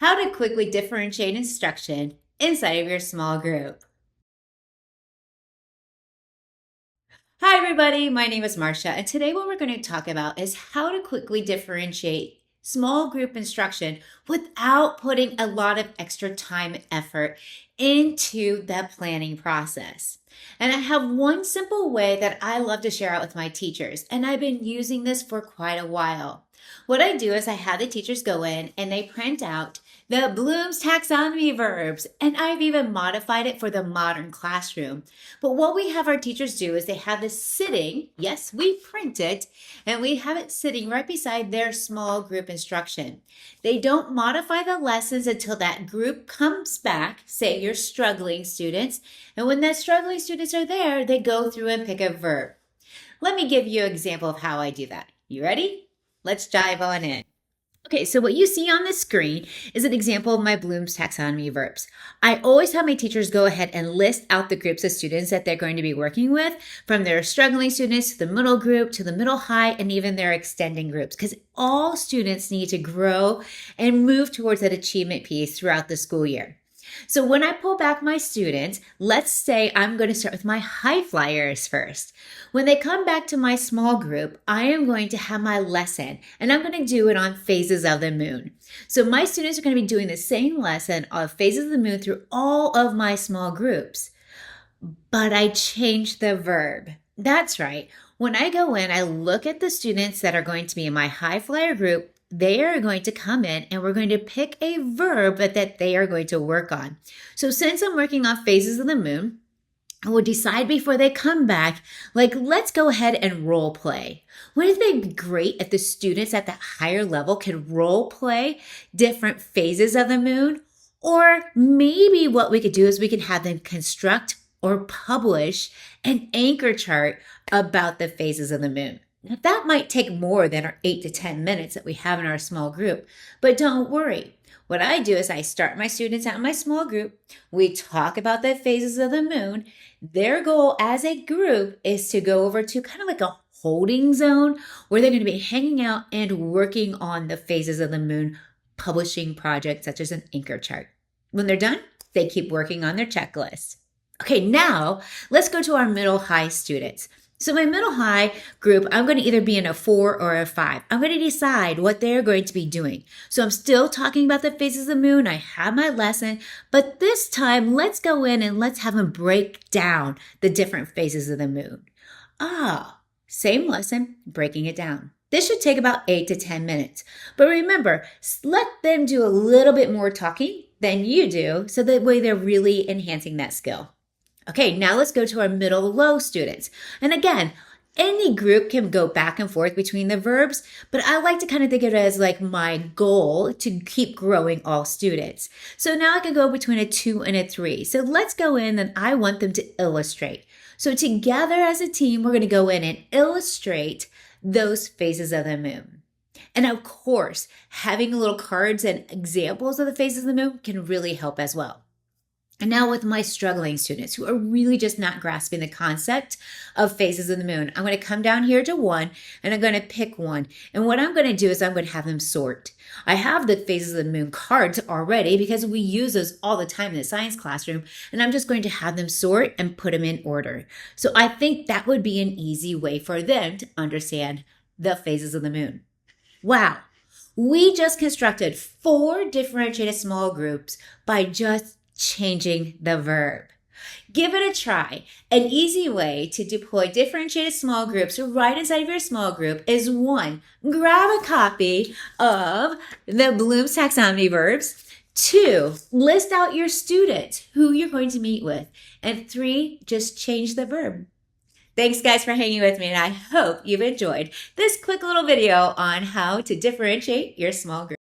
How to quickly differentiate instruction inside of your small group. Hi everybody, my name is Marcia, and today what we're going to talk about is how to quickly differentiate small group instruction without putting a lot of extra time and effort into the planning process. And I have one simple way that I love to share out with my teachers, and I've been using this for quite a while. What I do is I have the teachers go in and they print out the Bloom's Taxonomy verbs, and I've even modified it for the modern classroom. But what we have our teachers do is they have this sitting, yes, we print it, and we have it sitting right beside their small group instruction. They don't modify the lessons until that group comes back, say your struggling students, and when the struggling students are there, they go through and pick a verb. Let me give you an example of how I do that. You ready? Let's dive on in. Okay, so what you see on the screen is an example of my Bloom's Taxonomy verbs. I always have my teachers go ahead and list out the groups of students that they're going to be working with, from their struggling students to the middle group to the middle high and even their extending groups, because all students need to grow and move towards that achievement piece throughout the school year. So when I pull back my students, let's say I'm going to start with my high flyers first. When they come back to my small group, I am going to have my lesson, and I'm going to do it on phases of the moon. So my students are going to be doing the same lesson of phases of the moon through all of my small groups. But I changed the verb. That's right. When I go in, I look at the students that are going to be in my high flyer group. They are going to come in and we're going to pick a verb that they are going to work on. So since I'm working on phases of the moon, I will decide before they come back, let's go ahead and role play. Wouldn't it be great if the students at that higher level could role play different phases of the moon? Or maybe what we could do is we could have them construct or publish an anchor chart about the phases of the moon. Now, that might take more than our 8 to 10 minutes that we have in our small group, but don't worry. What I do is I start my students out in my small group. We talk about the phases of the moon. Their goal as a group is to go over to kind of like a holding zone where they're going to be hanging out and working on the phases of the moon, publishing projects such as an anchor chart. When they're done, they keep working on their checklist. Okay, now let's go to our middle high students. So my middle high group, I'm going to either be in a 4 or a 5. I'm going to decide what they're going to be doing. So I'm still talking about the phases of the moon. I have my lesson, but this time let's go in and let's have them break down the different phases of the moon. Same lesson, breaking it down. This should take about 8 to 10 minutes. But remember, let them do a little bit more talking than you do, so that way they're really enhancing that skill. Okay, now let's go to our middle low students. And again, any group can go back and forth between the verbs, but I like to kind of think of it as like my goal to keep growing all students. So now I can go between a 2 and a 3. So let's go in and I want them to illustrate. So together as a team, we're going to go in and illustrate those phases of the moon. And of course, having little cards and examples of the phases of the moon can really help as well. And now with my struggling students who are really just not grasping the concept of phases of the moon, I'm going to come down here to 1 and I'm going to pick one. And what I'm going to do is I'm going to have them sort. I have the phases of the moon cards already because we use those all the time in the science classroom. And I'm just going to have them sort and put them in order. So I think that would be an easy way for them to understand the phases of the moon. Wow. We just constructed 4 differentiated small groups by just changing the verb. Give it a try. An easy way to deploy differentiated small groups right inside of your small group is 1, grab a copy of the Bloom's Taxonomy verbs. 2, list out your student who you're going to meet with. And 3, just change the verb. Thanks guys for hanging with me, and I hope you've enjoyed this quick little video on how to differentiate your small group.